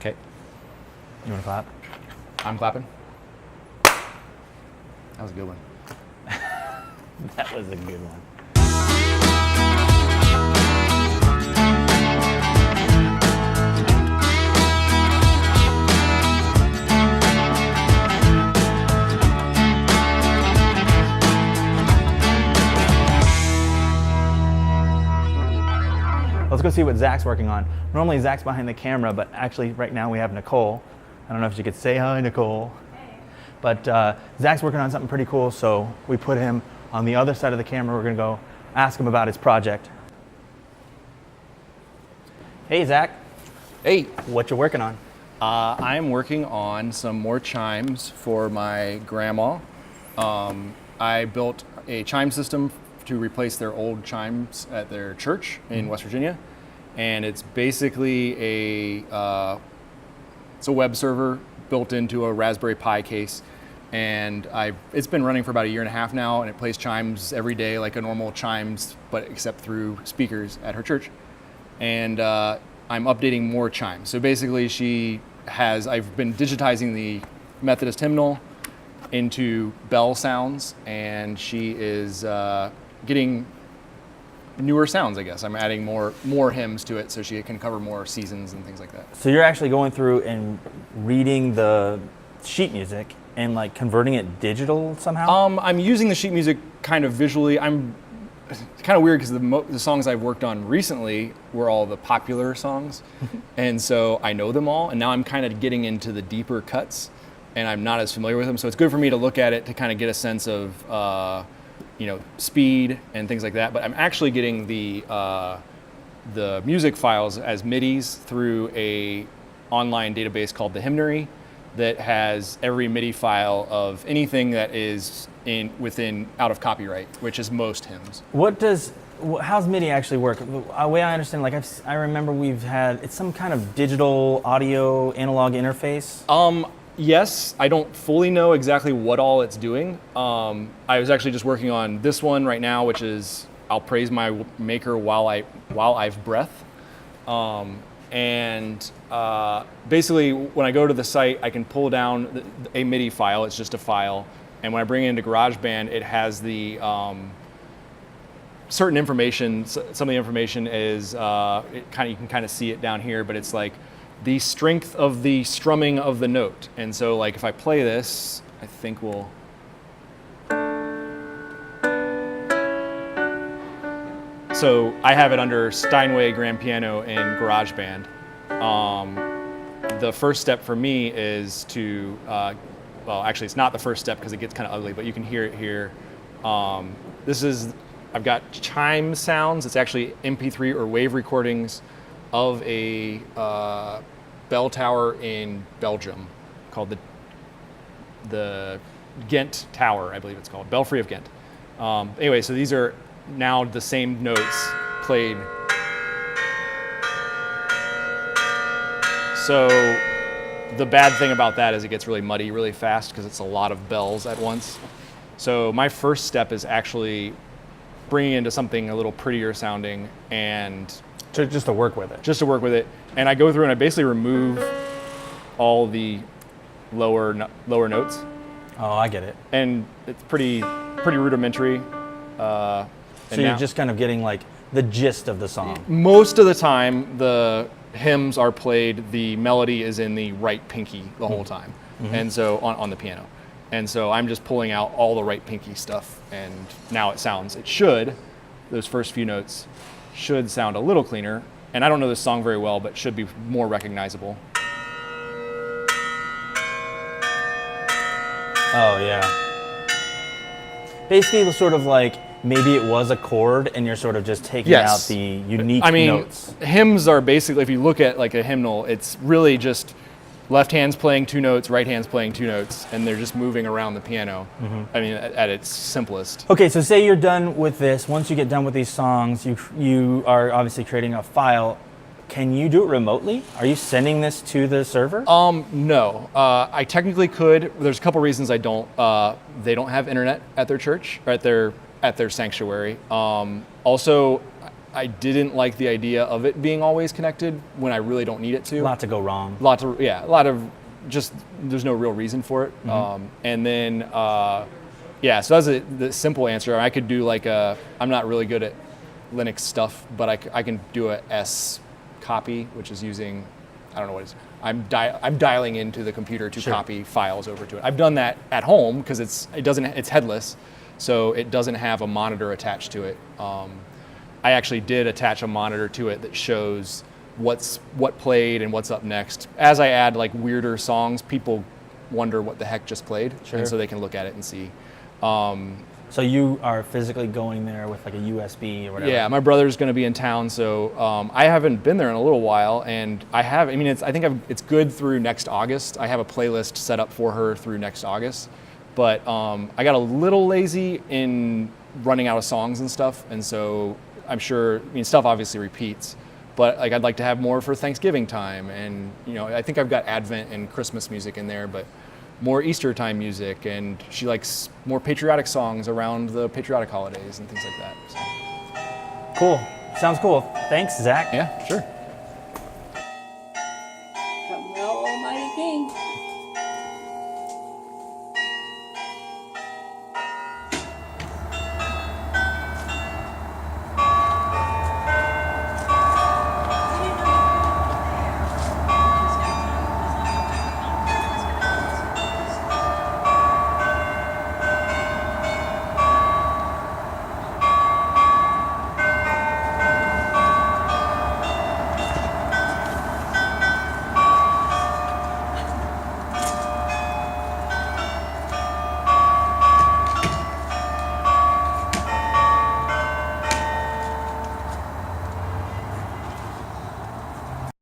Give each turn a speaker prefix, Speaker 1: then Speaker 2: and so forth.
Speaker 1: Okay. You want to clap?
Speaker 2: I'm clapping. That was a good one.
Speaker 1: That was a good one. Let's go see what Zach's working on. Normally Zach's behind the camera, but actually right now we have Nicole. I don't know if you could say hi, Nicole. Hey. But Zach's working on something pretty cool, so we put him on the other side of the camera. We're gonna go ask him about his project. Hey, Zach.
Speaker 2: Hey.
Speaker 1: What you working on?
Speaker 2: I'm working on some more chimes for my grandma. I built a chime system to replace their old chimes at their church in West Virginia. And it's basically it's a web server built into a Raspberry Pi case. And it's been running for about 1.5 years now, and it plays chimes every day like a normal chimes, but except through speakers at her church. And I'm updating more chimes. So basically I've been digitizing the Methodist hymnal into bell sounds, and she is getting newer sounds, I guess. I'm adding more hymns to it so she can cover more seasons and things like that.
Speaker 1: So you're actually going through and reading the sheet music and like converting it digital somehow?
Speaker 2: I'm using the sheet music kind of visually. It's kind of weird because the songs I've worked on recently were all the popular songs. And so I know them all, and now I'm kind of getting into the deeper cuts, and I'm not as familiar with them. So it's good for me to look at it to kind of get a sense of speed and things like that. But I'm actually getting the music files as MIDIs through a online database called the Hymnary that has every MIDI file of anything that is within out of copyright, which is most hymns.
Speaker 1: How's MIDI actually work? The way I understand, I remember it's some kind of digital audio analog interface.
Speaker 2: Yes, I don't fully know exactly what all it's doing. I was actually just working on this one right now, which is I'll praise my maker while I've breath. Basically, when I go to the site, I can pull down a MIDI file. It's just a file. And when I bring it into GarageBand, it has the certain information. Some of the information is, you can kind of see it down here, but it's like the strength of the strumming of the note. And so like if I play this, I think we'll... So I have it under Steinway Grand Piano in GarageBand. The first step for me is to, well, actually it's not the first step because it gets kind of ugly, but you can hear it here. I've got chime sounds. It's actually MP3 or wave recordings of a bell tower in Belgium called the Ghent Tower, I believe it's called, Belfry of Ghent. Anyway, so these are now the same notes played. So the bad thing about that is it gets really muddy really fast because it's a lot of bells at once. So my first step is actually bringing it into something a little prettier sounding and
Speaker 1: just to work with it.
Speaker 2: Just to work with it. And I go through and I basically remove all the lower notes.
Speaker 1: Oh, I get it.
Speaker 2: And it's pretty rudimentary.
Speaker 1: So you're just kind of getting like the gist of the song.
Speaker 2: Most of the time, the hymns are played, the melody is in the right pinky the whole time. Mm-hmm. And so on the piano. And so I'm just pulling out all the right pinky stuff, and now those first few notes should sound a little cleaner. And I don't know this song very well, but should be more recognizable.
Speaker 1: Oh, yeah. Basically, it was sort of like maybe it was a chord and you're sort of just taking out the unique notes.
Speaker 2: Hymns are basically, if you look at like a hymnal, it's really just left hand's playing 2 notes, right hand's playing 2 notes, and they're just moving around the piano. Mm-hmm. I mean, at its simplest.
Speaker 1: Okay, so say you're done with this. Once you get done with these songs, you are obviously creating a file. Can you do it remotely? Are you sending this to the server?
Speaker 2: No. I technically could. There's a couple reasons I don't. They don't have internet at their church or at their sanctuary. Also, I didn't like the idea of it being always connected when I really don't need it to.
Speaker 1: A lot to go wrong.
Speaker 2: A lot of just, there's no real reason for it. And then, so that's the simple answer. I could do like I'm not really good at Linux stuff, but I can do a S copy, which is using, I don't know what it is. I'm dialing into the computer to copy files over to it. I've done that at home because it's headless, so it doesn't have a monitor attached to it. I actually did attach a monitor to it that shows what played and what's up next. As I add like weirder songs, people wonder what the heck just played, and so they can look at it and see.
Speaker 1: So you are physically going there with like a USB or whatever?
Speaker 2: Yeah, my brother's going to be in town, so I haven't been there in a little while, and it's good through next August. I have a playlist set up for her through next August, but I got a little lazy in running out of songs and stuff, and so I'm sure, stuff obviously repeats, but like I'd like to have more for Thanksgiving time, and I think I've got Advent and Christmas music in there, but more Easter time music, and she likes more patriotic songs around the patriotic holidays and things like that. So.
Speaker 1: Cool. Sounds cool. Thanks, Zach.
Speaker 2: Yeah, sure.
Speaker 3: Come, well, Almighty King.